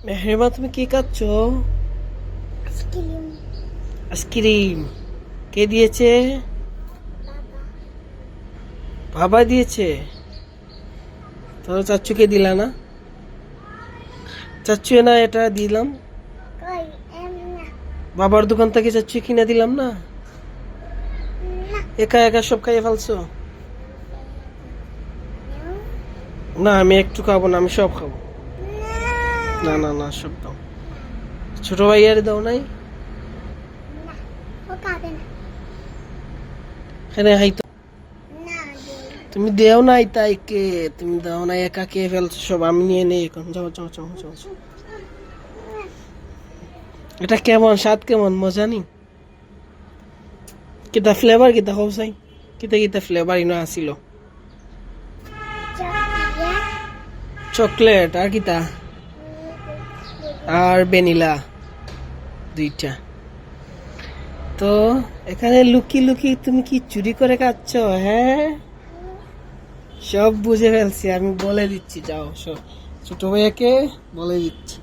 মেহরিমা, তুমি কি খাচ্ছ? আইসক্রিম। আইসক্রিম কে দিয়েছে? বাবা। বাবা দিয়েছে। তো চাচ্চুকে দিলা না? চাচ্চু না, এটা দিলাম কই না। বাবার দোকান থেকে। চাচ্চু কিনে দিলাম না? না। একা একা সব খাইয়ে ফেলছো? না, আমি একটু খাবো না, আমি সব খাবো। না না না, সব দাও। ছোট ভাইয়ারে দাও নাই? না, ও খাবে না। এখানে হাইতো। না, তুমি দেও নাই তাই কে? তুমি দাও নাই, একা খেয়ে ফেলছো সব। আমি নিয়ে নেই এখন। যাও যাও যাও যাও যাও। এটা কেমন স্বাদ? কেমন মজা নি? কিতা ফ্লেভার? কিতা খাও চাই? কিতা কিতা ফ্লেভার ইনো আসিল? চকলেট আর কিতা? আর ভ্যানিলা, দুইটা। তো এখানে লুকি লুকি তুমি কি চুরি করে খাচ্ছ? হ্যাঁ, সব বুঝে ফেলছি, আমি বলে দিচ্ছি। যাও সব ছোট ভাইয়াকে বলে দিচ্ছি।